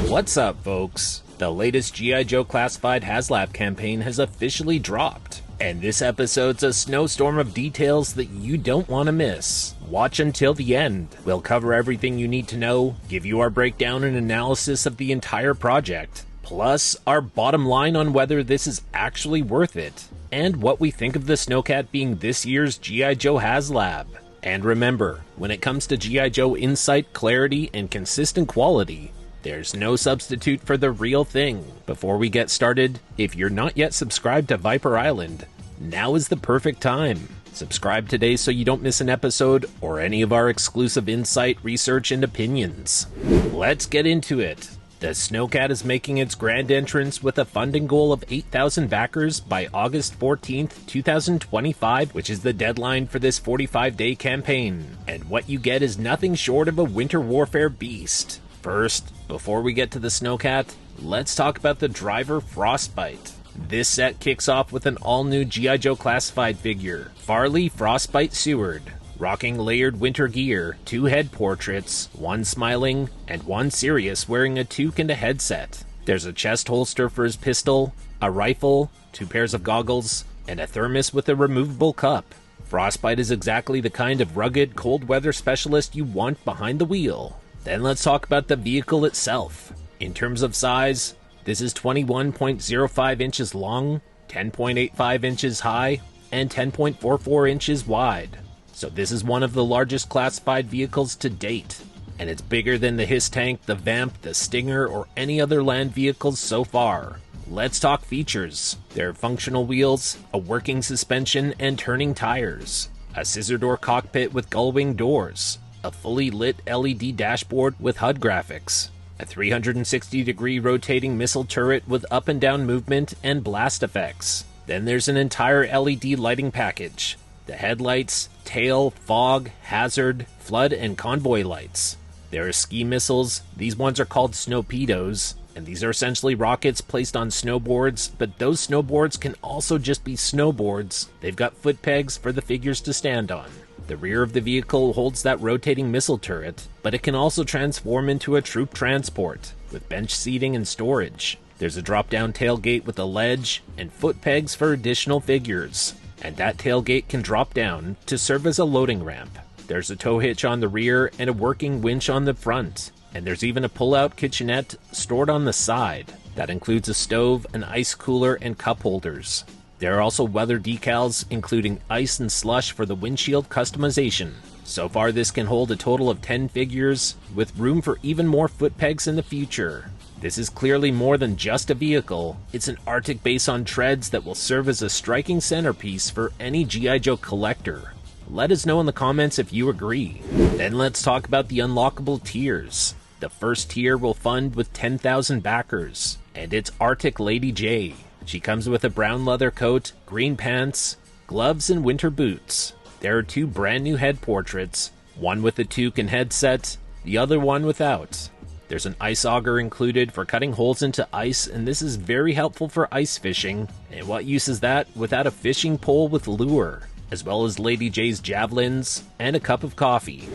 What's up, folks? The latest G.I. Joe Classified HASLAB campaign has officially dropped, and this episode's a snowstorm of details that you don't want to miss. Watch until the end. We'll cover everything you need to know, give you our breakdown and analysis of the entire project, plus our bottom line on whether this is actually worth it, and what we think of the Snowcat being this year's G.I. Joe HASLAB. And remember, when it comes to G.I. Joe insight, clarity, and consistent quality, there's no substitute for the real thing. Before we get started, if you're not yet subscribed to Viper Island, now is the perfect time. Subscribe today so you don't miss an episode or any of our exclusive insight, research, and opinions. Let's get into it. The Snowcat is making its grand entrance with a funding goal of 8,000 backers by August 14th, 2025, which is the deadline for this 45-day campaign. And what you get is nothing short of a winter warfare beast. First, before we get to the Snowcat, let's talk about the driver Frostbite. This set kicks off with an all-new G.I. Joe Classified figure, Farley Frostbite Seward, rocking layered winter gear, 2 head portraits, 1 smiling, and 1 serious wearing a toque and a headset. There's a chest holster for his pistol, a rifle, 2 pairs of goggles, and a thermos with a removable cup. Frostbite is exactly the kind of rugged, cold weather specialist you want behind the wheel. Then let's talk about the vehicle itself. In terms of size, this is 21.05 inches long, 10.85 inches high, and 10.44 inches wide. So this is one of the largest classified vehicles to date, and it's bigger than the Hiss Tank, the Vamp, the Stinger, or any other land vehicles so far. Let's talk features. There are functional wheels, a working suspension, and turning tires, a scissor door cockpit with gull-wing doors, a fully lit LED dashboard with HUD graphics, a 360-degree rotating missile turret with up and down movement and blast effects. Then there's an entire LED lighting package, the headlights, tail, fog, hazard, flood, and convoy lights. There are ski missiles. These ones are called snowpedos, and these are essentially rockets placed on snowboards, but those snowboards can also just be snowboards. They've got foot pegs for the figures to stand on. The rear of the vehicle holds that rotating missile turret, but it can also transform into a troop transport, with bench seating and storage. There's a drop-down tailgate with a ledge, and foot pegs for additional figures. And that tailgate can drop down to serve as a loading ramp. There's a tow hitch on the rear and a working winch on the front. And there's even a pull-out kitchenette stored on the side. That includes a stove, an ice cooler, and cup holders. There are also weather decals, including ice and slush for the windshield customization. So far, this can hold a total of 10 figures, with room for even more foot pegs in the future. This is clearly more than just a vehicle. It's an Arctic base on treads that will serve as a striking centerpiece for any G.I. Joe collector. Let us know in the comments if you agree. Then let's talk about the unlockable tiers. The first tier will fund with 10,000 backers, and it's Arctic Lady J. She comes with a brown leather coat, green pants, gloves, and winter boots. There are 2 brand new head portraits, one with a toque and headset, the other one without. There's an ice auger included for cutting holes into ice, and this is very helpful for ice fishing. And what use is that without a fishing pole with lure, as well as Lady J's javelins and a cup of coffee.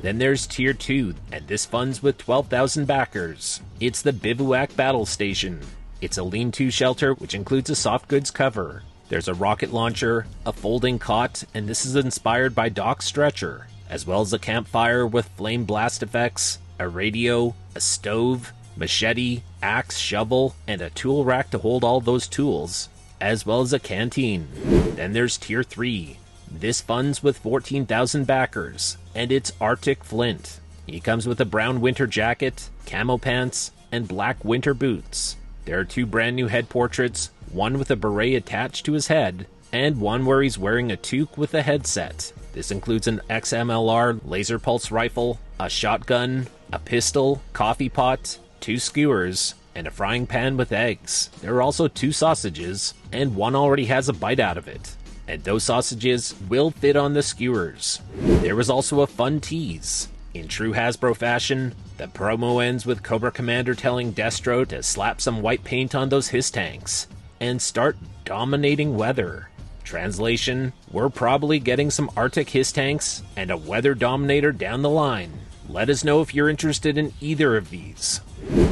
Then there's Tier 2, and this funds with 12,000 backers. It's the Bivouac Battle Station. It's a lean-to shelter which includes a soft goods cover. There's a rocket launcher, a folding cot, and this is inspired by Doc's stretcher, as well as a campfire with flame blast effects, a radio, a stove, machete, axe, shovel, and a tool rack to hold all those tools, as well as a canteen. Then there's Tier 3. This funds with 14,000 backers, and it's Arctic Flint. He comes with a brown winter jacket, camo pants, and black winter boots. There are 2 brand new head portraits, one with a beret attached to his head, and one where he's wearing a toque with a headset. This includes an XMLR laser pulse rifle, a shotgun, a pistol, coffee pot, 2 skewers, and a frying pan with eggs. There are also 2 sausages, and one already has a bite out of it. And those sausages will fit on the skewers. There was also a fun tease. In true Hasbro fashion, the promo ends with Cobra Commander telling Destro to slap some white paint on those Hiss tanks and start dominating weather. Translation, we're probably getting some Arctic Hiss tanks and a weather dominator down the line. Let us know if you're interested in either of these.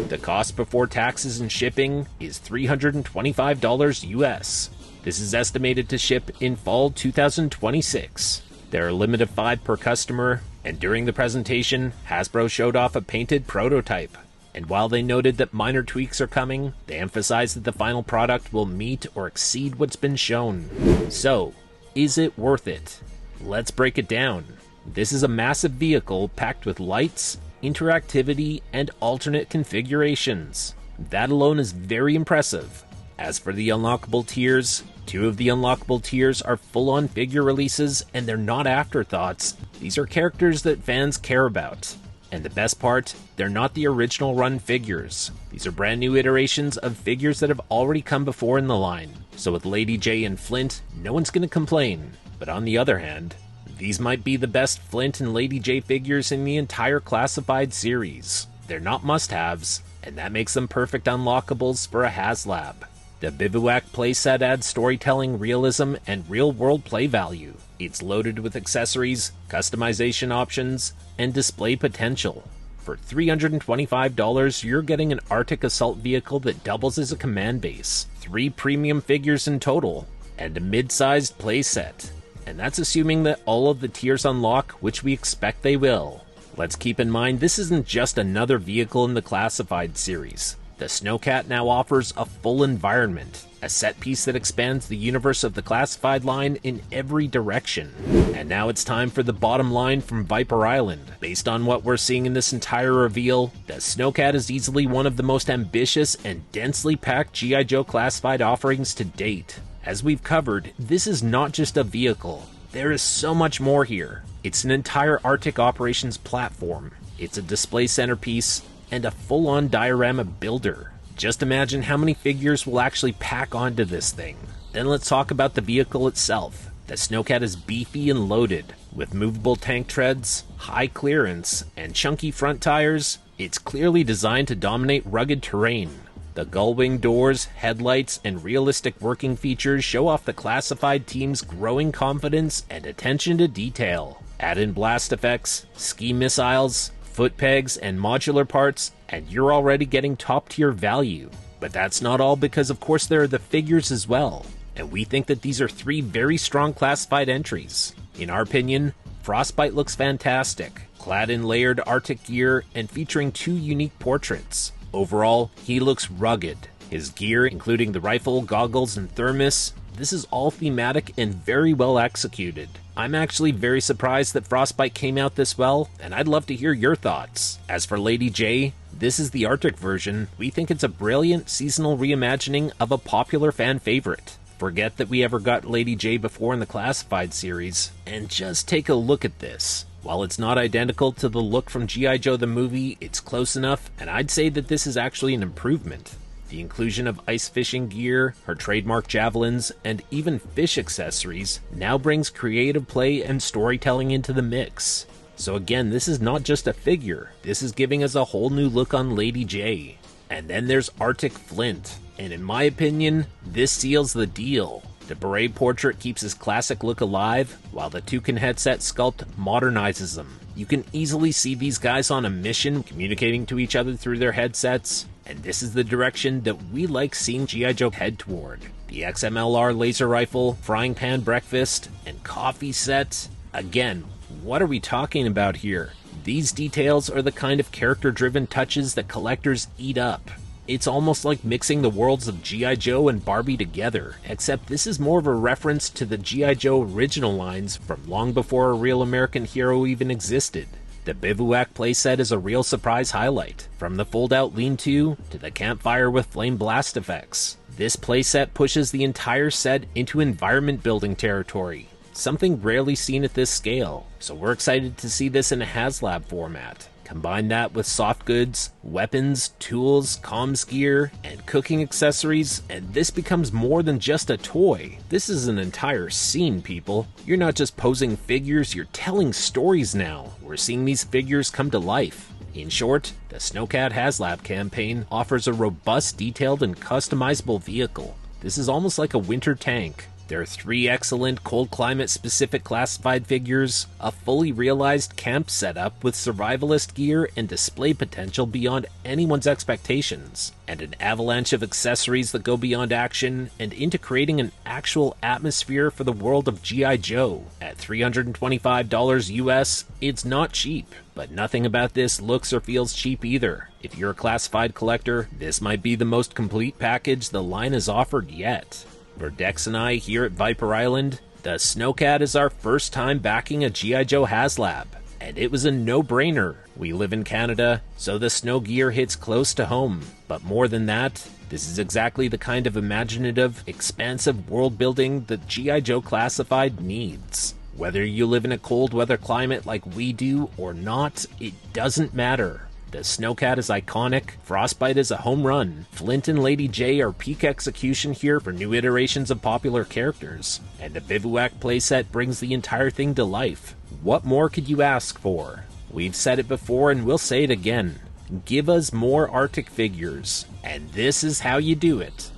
The cost before taxes and shipping is $325 US. This is estimated to ship in fall 2026. There are a limit of 5 per customer, and during the presentation, Hasbro showed off a painted prototype. And while they noted that minor tweaks are coming, they emphasized that the final product will meet or exceed what's been shown. So, is it worth it? Let's break it down. This is a massive vehicle packed with lights, interactivity, and alternate configurations. That alone is very impressive. As for the unlockable tiers, 2 of the unlockable tiers are full-on figure releases, and they're not afterthoughts. These are characters that fans care about. And the best part, they're not the original run figures. These are brand new iterations of figures that have already come before in the line. So with Lady J and Flint, no one's gonna complain. But on the other hand, these might be the best Flint and Lady J figures in the entire Classified series. They're not must-haves, and that makes them perfect unlockables for a HASLAB. The Bivouac playset adds storytelling, realism, and real-world play value. It's loaded with accessories, customization options, and display potential. For $325, you're getting an Arctic assault vehicle that doubles as a command base, 3 premium figures in total, and a mid-sized playset. And that's assuming that all of the tiers unlock, which we expect they will. Let's keep in mind this isn't just another vehicle in the Classified series. The Snowcat now offers a full environment, a set piece that expands the universe of the Classified line in every direction. And now it's time for the bottom line from Viper Island. Based on what we're seeing in this entire reveal, the Snowcat is easily one of the most ambitious and densely packed G.I. Joe Classified offerings to date. As we've covered, this is not just a vehicle. There is so much more here. It's an entire Arctic operations platform. It's a display centerpiece, and a full-on diorama builder. Just imagine how many figures we'll actually pack onto this thing. Then let's talk about the vehicle itself. The Snowcat is beefy and loaded. With movable tank treads, high clearance, and chunky front tires, it's clearly designed to dominate rugged terrain. The gull-wing doors, headlights, and realistic working features show off the Classified team's growing confidence and attention to detail. Add in blast effects, ski missiles, foot pegs, and modular parts, and you're already getting top-tier value. But that's not all, because of course there are the figures as well, and we think that these are 3 very strong Classified entries. In our opinion, Frostbite looks fantastic, clad in layered Arctic gear and featuring 2 unique portraits. Overall, he looks rugged. His gear, including the rifle, goggles, and thermos, this is all thematic and very well executed. I'm actually very surprised that Frostbite came out this well, and I'd love to hear your thoughts. As for Lady J, this is the Arctic version. We think it's a brilliant seasonal reimagining of a popular fan favorite. Forget that we ever got Lady J before in the Classified series, and just take a look at this. While it's not identical to the look from G.I. Joe the movie, it's close enough, and I'd say that this is actually an improvement. The inclusion of ice fishing gear, her trademark javelins, and even fish accessories now brings creative play and storytelling into the mix. So again, this is not just a figure, this is giving us a whole new look on Lady J. And then there's Arctic Flint, and in my opinion, this seals the deal. The beret portrait keeps his classic look alive, while the toucan headset sculpt modernizes them. You can easily see these guys on a mission, communicating to each other through their headsets, and this is the direction that we like seeing G.I. Joe head toward. The XMLR laser rifle, frying pan breakfast, and coffee set. Again, what are we talking about here? These details are the kind of character-driven touches that collectors eat up. It's almost like mixing the worlds of G.I. Joe and Barbie together, except this is more of a reference to the G.I. Joe original lines from long before a real American hero even existed. The Bivouac playset is a real surprise highlight, from the fold-out lean-to to the campfire with flame blast effects. This playset pushes the entire set into environment building territory, something rarely seen at this scale, so we're excited to see this in a HASLAB format. Combine that with soft goods, weapons, tools, comms gear, and cooking accessories, and this becomes more than just a toy. This is an entire scene, people. You're not just posing figures, you're telling stories now. We're seeing these figures come to life. In short, the Snowcat HASLAB campaign offers a robust, detailed, and customizable vehicle. This is almost like a winter tank. There are 3 excellent cold climate specific classified figures, a fully realized camp setup with survivalist gear and display potential beyond anyone's expectations, and an avalanche of accessories that go beyond action and into creating an actual atmosphere for the world of G.I. Joe. At $325 US, it's not cheap, but nothing about this looks or feels cheap either. If you're a classified collector, this might be the most complete package the line has offered yet. For Dex and I here at Viper Island, the Snowcat is our first time backing a G.I. Joe HASLAB, and it was a no-brainer. We live in Canada, so the snow gear hits close to home. But more than that, this is exactly the kind of imaginative, expansive world building that G.I. Joe Classified needs. Whether you live in a cold weather climate like we do or not, it doesn't matter. The Snowcat is iconic, Frostbite is a home run, Flint and Lady J are peak execution here for new iterations of popular characters, and the Bivouac playset brings the entire thing to life. What more could you ask for? We've said it before and we'll say it again. Give us more Arctic figures, and this is how you do it.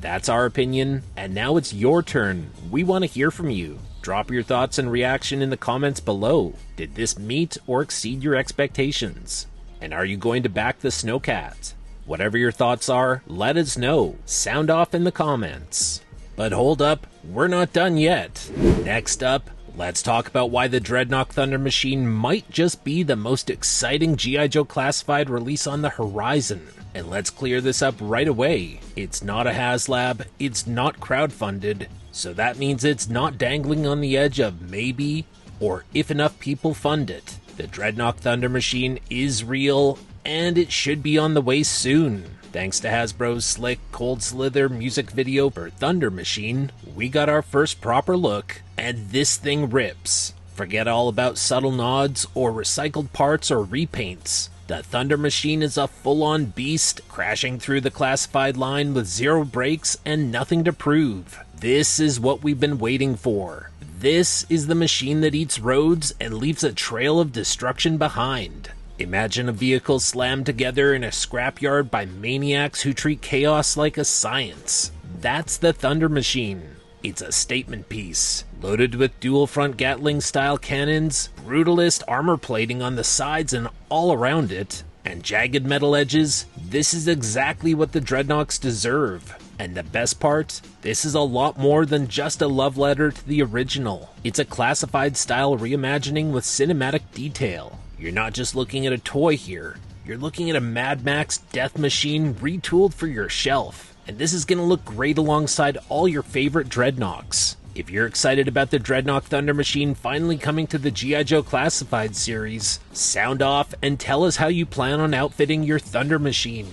That's our opinion, and now it's your turn. We want to hear from you. Drop your thoughts and reaction in the comments below. Did this meet or exceed your expectations? And are you going to back the Snowcat? Whatever your thoughts are, let us know. Sound off in the comments. But hold up, we're not done yet. Next up, let's talk about why the Dreadnaugh Thunder Machine might just be the most exciting G.I. Joe Classified release on the horizon. And let's clear this up right away. It's not a HASLAB, it's not crowdfunded, so that means it's not dangling on the edge of maybe, or if enough people fund it. The Dreadnaugh Thunder Machine is real, and it should be on the way soon. Thanks to Hasbro's slick Cold Slither music video for Thunder Machine, we got our first proper look, and this thing rips. Forget all about subtle nods or recycled parts or repaints. The Thunder Machine is a full-on beast, crashing through the classified line with 0 brakes and nothing to prove. This is what we've been waiting for. This is the machine that eats roads and leaves a trail of destruction behind. Imagine a vehicle slammed together in a scrapyard by maniacs who treat chaos like a science. That's the Thunder Machine. It's a statement piece, loaded with dual front Gatling-style cannons, brutalist armor plating on the sides and all around it, and jagged metal edges. This is exactly what the Dreadnoughs deserve. And the best part, this is a lot more than just a love letter to the original. It's a classified style reimagining with cinematic detail. You're not just looking at a toy here, you're looking at a Mad Max death machine retooled for your shelf. And this is going to look great alongside all your favorite Dreadnoughs. If you're excited about the Dreadnaugh Thunder Machine finally coming to the G.I. Joe Classified series, sound off and tell us how you plan on outfitting your Thunder Machine.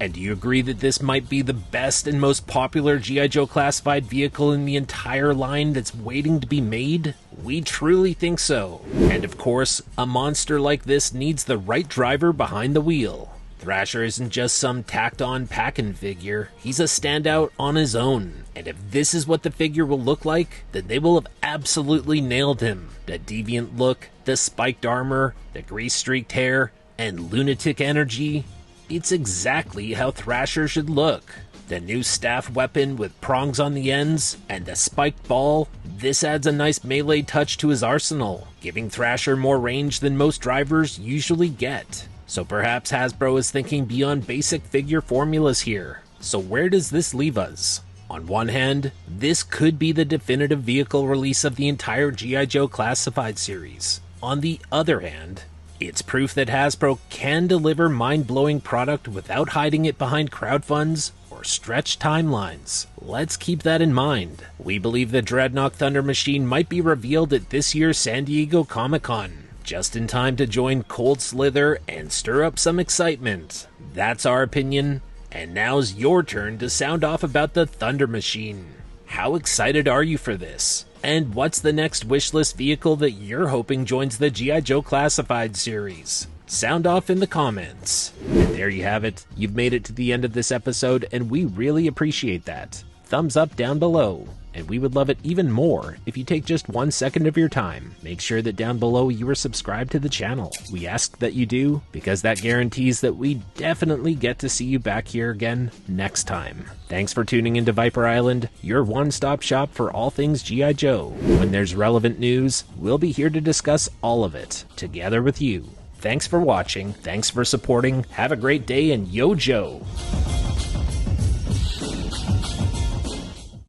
And do you agree that this might be the best and most popular G.I. Joe Classified vehicle in the entire line that's waiting to be made? We truly think so. And of course, a monster like this needs the right driver behind the wheel. Thrasher isn't just some tacked-on packin' figure, he's a standout on his own. And if this is what the figure will look like, then they will have absolutely nailed him. The deviant look, the spiked armor, the grease-streaked hair, and lunatic energy. It's exactly how Thrasher should look. The new staff weapon with prongs on the ends, and the spiked ball, this adds a nice melee touch to his arsenal, giving Thrasher more range than most drivers usually get. So perhaps Hasbro is thinking beyond basic figure formulas here. So where does this leave us? On one hand, this could be the definitive vehicle release of the entire G.I. Joe Classified series. On the other hand, it's proof that Hasbro can deliver mind-blowing product without hiding it behind crowdfunds or stretched timelines. Let's keep that in mind. We believe the Dreadnaugh Thunder Machine might be revealed at this year's San Diego Comic-Con, just in time to join Cold Slither and stir up some excitement. That's our opinion, and now's your turn to sound off about the Thunder Machine. How excited are you for this? And what's the next wishlist vehicle that you're hoping joins the G.I. Joe Classified series? Sound off in the comments. And there you have it. You've made it to the end of this episode, and we really appreciate that. Thumbs up down below. and we would love it even more if you take just 1 second of your time. Make sure that down below you are subscribed to the channel. We ask that you do, because that guarantees that we definitely get to see you back here again next time. Thanks for tuning into Viper Island, your one-stop shop for all things G.I. Joe. When there's relevant news, we'll be here to discuss all of it, together with you. Thanks for watching, thanks for supporting, have a great day, and yo Joe!